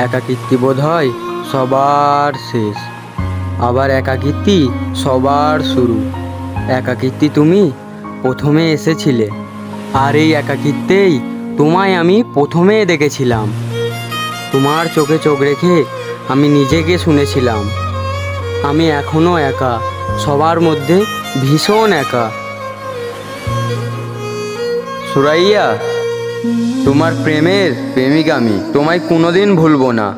একাকিত্ব বোধ হয় সবার শেষ, আবার একাকিত্ব সবার শুরু। একাকিত্ব তুমি প্রথমে এসেছিলে, আর এই একাকিত্বেই তোমায় আমি প্রথমে দেখেছিলাম। তোমার চোখে চোখ রেখে আমি নিজেকে শুনেছিলাম। আমি এখনো একা, সবার মধ্যে ভীষণ একা। সুরাইয়া, তোমার প্রেমের প্রেমিক আমি, তোমায় কোনোদিন ভুলবো না।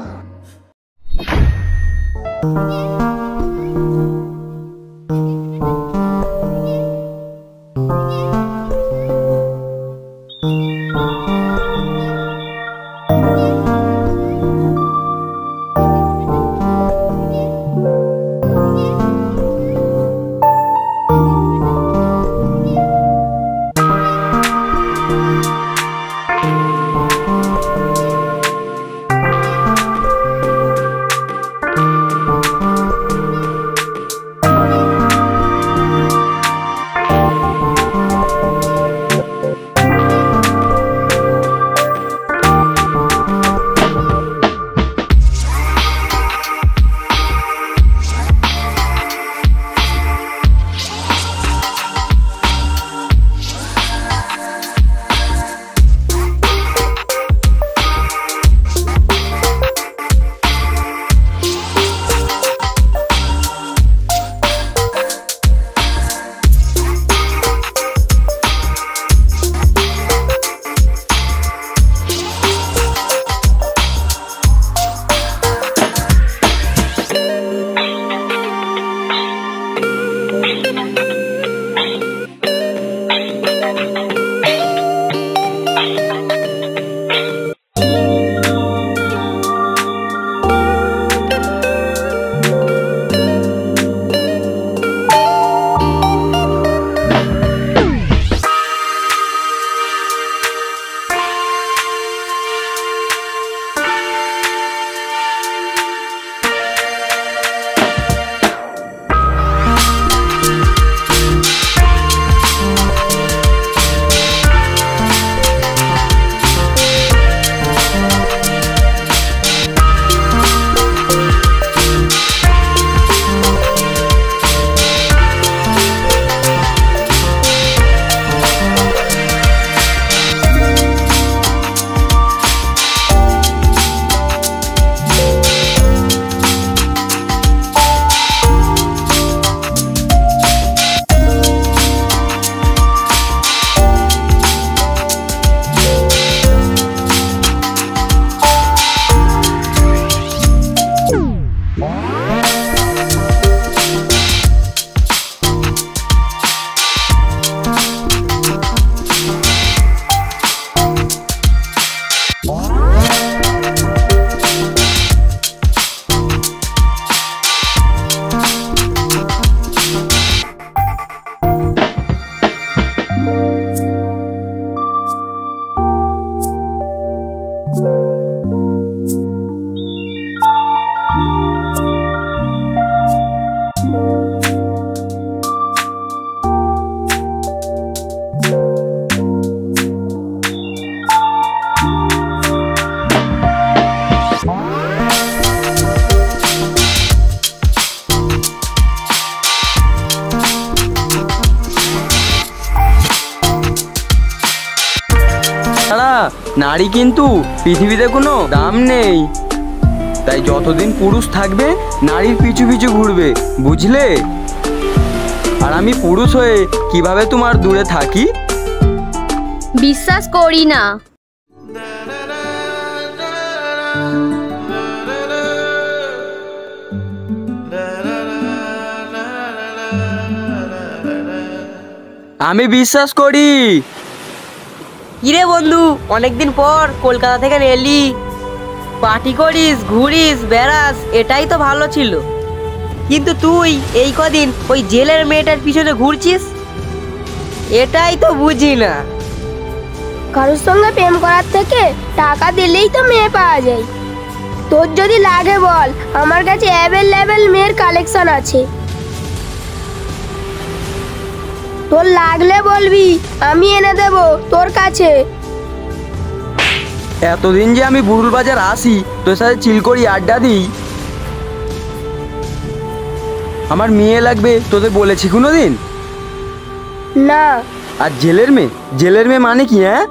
নারী কিন্তু পৃথিবীতে কোনো দাম নেই, তাই যতদিন পুরুষ থাকবে নারীর পিছু পিছু ঘুরবে, বুঝলে? আর আমি পুরুষ হয়ে কিভাবে তোমার দূরে থাকি? বিশ্বাস করি না। আমি বিশ্বাস করি। কিরে বন্ধু, অনেকদিন পর কলকাতা থেকে এলি, পার্টি করিস, ঘুরিস, বেড়াস, এটাই তো ভালো ছিল। কিন্তু তুই এই কদিন ওই জেলের মেয়েটার পিছনে ঘুরছিস, এটাই তো বুঝি না। কারোর সঙ্গে প্রেম করার থেকে টাকা দিলেই তো মেয়ে পাওয়া যায়। তোর যদি লাগে বল, আমার কাছে অ্যাভেলেবেল মেয়ের কালেকশন আছে। তোর লাগলে বলবি, আমি এনে দেব তোর কাছে। এতদিন যে আমি বুরুল বাজার আসি তোর সাথে চিল করি, আড্ডা দিই, আমার মেয়ে লাগবে তোদের বলেছি কোনোদিন? না। আর জেলের মেয়ে মানে কি? হ্যাঁ,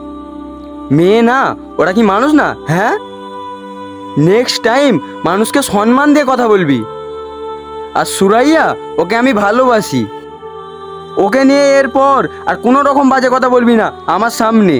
মেয়ে না, ওরা কি মানুষ না? হ্যাঁ, নেক্সট টাইম মানুষকে সম্মান দিয়ে কথা বলবি। আর সুরাইয়া, ওকে আমি ভালোবাসি, ওকে নিয়ে এরপর আর কোনো রকম বাজে কথা বলবি না আমার সামনে।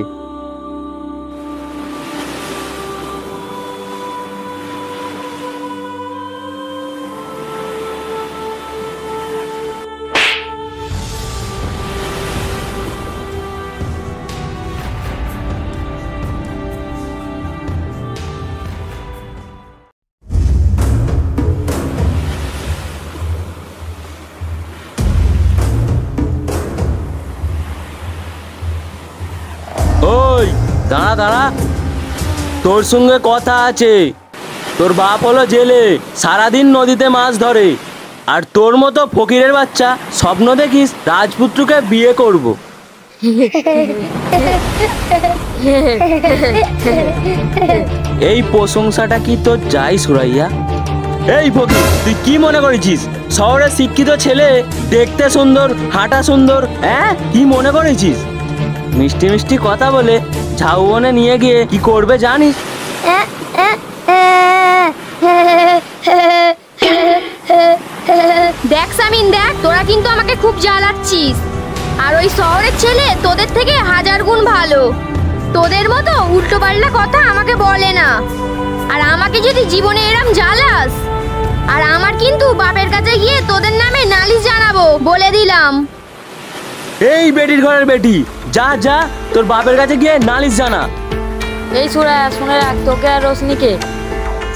ওই দাঁড়া দাঁড়া, তোর সঙ্গে কথা আছে। তোর বাপ হলো জেলে, সারাদিন নদীতে মাছ ধরে, আর তোর মতো ফকিরের বাচ্চা স্বপ্ন দেখিস রাজপুত্রকে বিয়ে করব। এই প্রশংসাটা কি তোর যাই সুরাইয়া? এই ফকির, তুই কি মনে করেছিস শহরের শিক্ষিত ছেলে দেখতে সুন্দর, হাঁটা সুন্দর? হ্যাঁ, কি মনে করেছিস? মিষ্টি মিষ্টি কথা বলে ঝাউবনে নিয়ে গিয়ে কি করবে জানিস? দেখ সামিন দেখ, তোরা কিন্তু আমাকে খুব জ্বালাচ্ছিস। আর ওই শহরের ছেলে তোদের থেকে 1000 গুণ ভালো। তোদের মতো উল্টো পাল্টা কথা আমাকে বলে না। আর আমাকে যদি জীবনে এরম জ্বালাস, আর আমার কিন্তু বাপের কাছে গিয়ে তোদের নামে নালিশ জানাবো, বলে দিলাম। এই বেটির ঘরের বেটি, যা যা তোর বাপের কাছে গিয়ে নালিশ জানা। এই সুরাইয়া, শুনে রাখ, তোকে আর রোশনিকে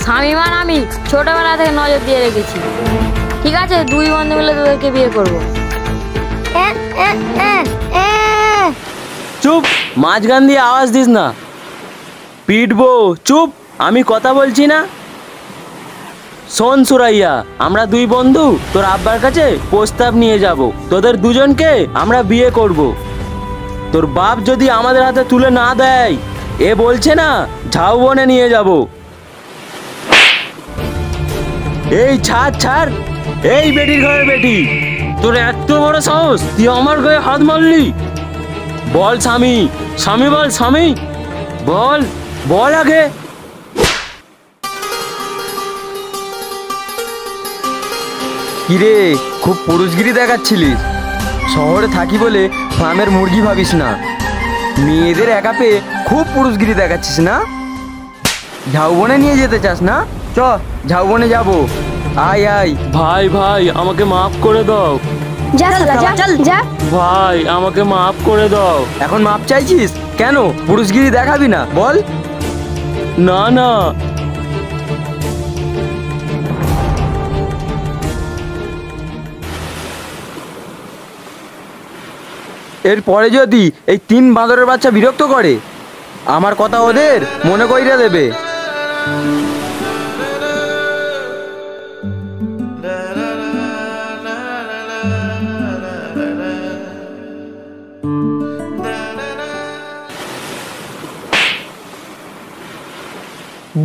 স্বামীমান আমি ছোটবেলা থেকে নজর দিয়ে রেখেছি। ঠিক আছে, 2 বন্ধু মিলে তোদেরকে বিয়ে করবো। চুপ, মাঝখান দিয়ে আওয়াজ দিস না, পিটবো। চুপ, আমি কথা বলছি না। শোন সুরাইয়া, আমরা 2 বন্ধু তোর আব্বার কাছে প্রস্তাব নিয়ে যাব, তোদের দুজনকে আমরা বিয়ে করব। তোর বাপ যদি আমাদের হাতে তুলে না দেয়, এ বলছে না ঝাউবনে নিয়ে যাব। এই ছাড় ছাড়, এই বেটির ঘরের বেটি, তোর এত বড় সাহস, তুই আমার গায়ে হাত মারলি? বল স্বামী, স্বামী বল, স্বামী বল, বল আগে। কিরে, খুব পুরুষগিরি দেখাচ্ছিলিস। শহরে থাকি বলে ফার্মের মুরগি ভাবিস না। মেয়েদের একা পেয়ে খুব পুরুষগিরি দেখাচ্ছিস না? ঝাউবনে নিয়ে যেতে চাস না? চ, ঝাউবনে যাবো, আয় আয়। ভাই ভাই, আমাকে মাফ করে দাও। যা যা যা। ভাই, আমাকে মাফ করে দাও। এখন মাপ চাইছিস কেন? পুরুষগিরি দেখাবি না বল? না না, এরপরে যদি এই 3 বাঁদরের বাচ্চা বিরক্ত করে, আমার কথা ওদের মনে কইরা দেবে।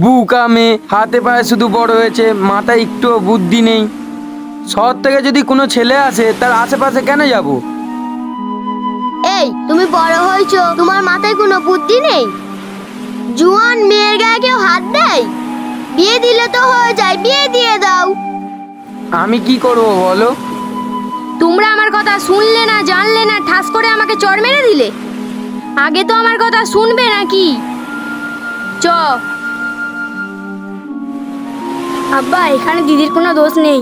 বুকা মেয়ে, হাতে পায়ে শুধু বড় হয়েছে, মাথায় একটু বুদ্ধি নেই। শহর থেকে যদি কোনো ছেলে আসে, তার আশেপাশে কেন যাব? এই, তুমি বড় হয়েছো, তোমার মাথায় কোনো বুদ্ধি নেই? জুয়ান মেয়ের গায়ে কেউ হাত দেয়? বিয়ে দিলে তো হয়ে যায়, বিয়ে দিয়ে দাও। আমি কি করব বলো? তোমরা আমার কথা শুনলে না, জানলে না, ঠাস করে আমাকে চড় মেরে দিলে। আগে তো আমার কথা শুনবে নাকি? চ। আব্বা, এখানে দিদির কোনো দোষ নেই।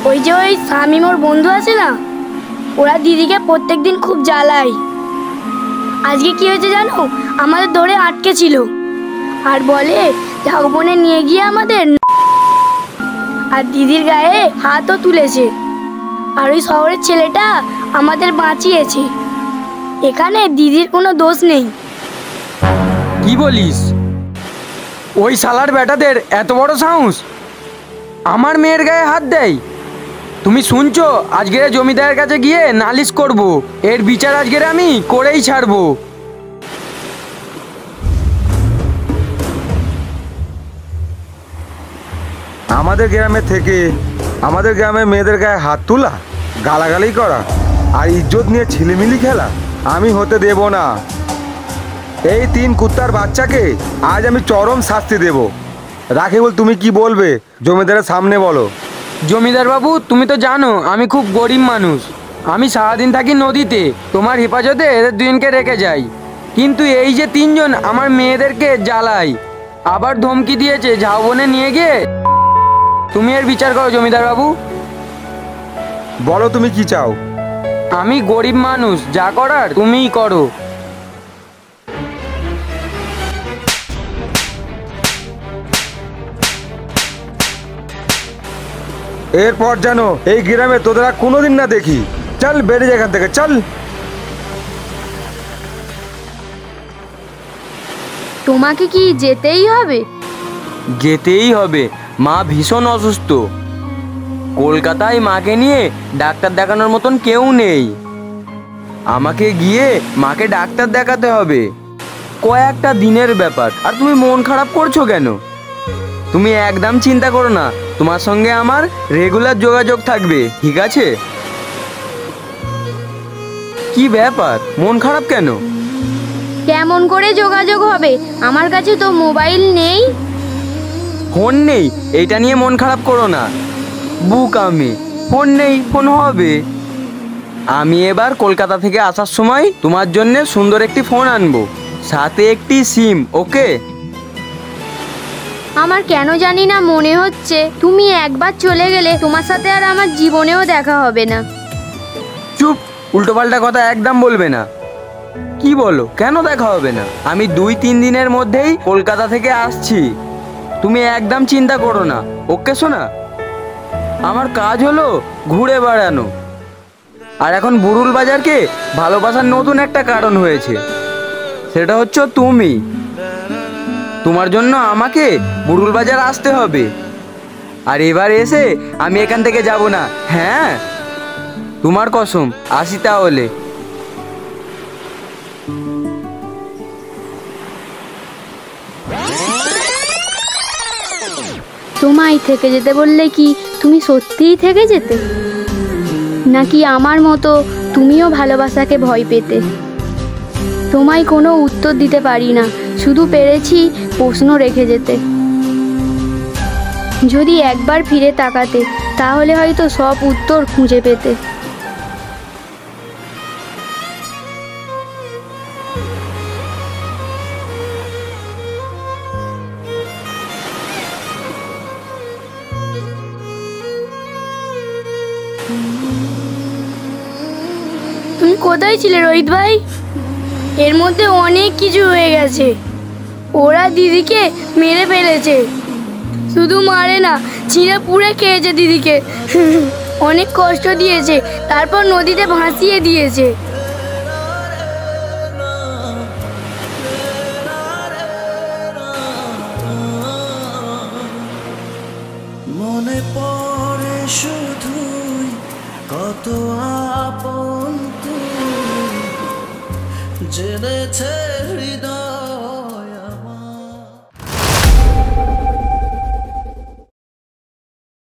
ওই যে ওই শামীম ওর বন্ধু আছে না, ওরা দিদিকে প্রত্যেকদিন খুব জ্বালায়। আজকে কি হয়েছে জানো? আমাদের দৌড়ে আটকে ছিল, আর বলে ঝাউবনে নিয়ে গিয়ে আমাদের, আর দিদির গায়ে হাতও তুলেছে। আর ওই শহরের ছেলেটা আমাদের বাঁচিয়েছে। এখানে দিদির কোনো দোষ নেই। কি বলিস? ওই শালার বেটাদের এত বড় সাহস আমার মেয়ের গায়ে হাত দেয়? তুমি শুনছো? আজকের জমিদারের কাছে গিয়ে নালিশ করব। এর বিচার আজকের আমি করেই ছাড়বো। আমাদের গ্রামে থেকে আমাদের গ্রামের মেয়েদের গায়ে হাত তোলা, গালাগালি করা আর ইজ্জত নিয়ে ছিলিমিলি খেলা আমি হতে দেব না। এই 3 কুত্তার বাচ্চাকে আজ আমি চরম শাস্তি দেব। রাকিবুল, তুমি কি বলবে? জমিদারের সামনে বলো। জমিদার বাবু, তুমি তো জানো আমি খুব গরিব মানুষ। আমি সারাদিন থাকি নদীতে, তোমার হেফাজতে এদের দুজনকে রেখে যাই। কিন্তু এই যে 3 জন আমার মেয়েদেরকে জ্বালায়, আবার ধমকি দিয়েছে ঝাউবনে নিয়ে গিয়ে। তুমি এর বিচার করো জমিদার বাবু। বলো তুমি কি চাও? আমি গরিব মানুষ, যা করার তুমিই করো। এরপর যেন এই গ্রামে তোদের আর কোনোদিন না দেখি। চল বেরিয়ে যা এখান থেকে, চল। তোমাকে কি যেতেই হবে? যেতেই হবে, মা ভীষণ অসুস্থ। কলকাতায় মাকে নিয়ে ডাক্তার দেখানোর মতন কেউ নেই। আমাকে গিয়ে মাকে ডাক্তার দেখাতে হবে। কয়েকটা দিনের ব্যাপার, আর তুমি মন খারাপ করছো কেন? তুমি একদম চিন্তা করো না, তোমার সঙ্গে আমার রেগুলার যোগাযোগ থাকবে, ঠিক আছে? কি ব্যাপার, মন খারাপ কেন? কেমন করে যোগাযোগ হবে? আমার কাছে তো মোবাইল নেই। ফোন নেই, এইটা নিয়ে মন খারাপ করো না। বুক আমি ফোন নেই, ফোন হবে। আমি এবার কলকাতা থেকে আসার সময় তোমার জন্য সুন্দর একটি ফোন আনবো, সাথে একটি সিম, ওকে? আমার কেন জানি না মনে হচ্ছে তুমি একবার চলে গেলে তোমার সাথে আর আমার জীবনেও দেখা হবে না। চুপ, উল্টোপাল্টা কথা একদম বলবে না। কি বলো, কেন দেখা হবে না? আমি 2-3 দিনের মধ্যেই কলকাতা থেকে আসছি, তুমি একদম চিন্তা করো না, ওকে সোনা? আমার কাজ হলো ঘুরে বেড়ানো, আর এখন বুরুল বাজারকে ভালোবাসার নতুন একটা কারণ হয়েছে, সেটা হচ্ছে তুমি। তোমার জন্য আমাকে বুরুল বাজার আসতে হবে, আর এবার এসে আমি এখান থেকে যাব না। হ্যাঁ, তোমার কসম, আসি তাহলে। তোমায় থেকে যেতে বললে কি তুমি সত্যিই থেকে যেতে, নাকি আমার মতো তুমিও ভালোবাসাকে ভয় পেতে? তোমায় কোনো উত্তর দিতে পারি না, শুধু পেরেছি প্রশ্ন রেখে যেতে। যদি একবার ফিরে তাকাতে, তাহলে হয়তো সব উত্তর খুঁজে পেতে। তুমি কোথায় ছিলে রোহিত ভাই? এর মধ্যে অনেক কিছু হয়ে গেছে। ওরা দিদিকে মেরে ফেলেছে, শুধু মারে না, ছিঁড়ে পুড়ে খেয়েছে দিদিকে। অনেক কষ্ট দিয়েছে, তারপর নদীতে ভাসিয়ে দিয়েছে। মনে পড়ে শুধুই কত আপন তুই, জেনেছে হৃদয়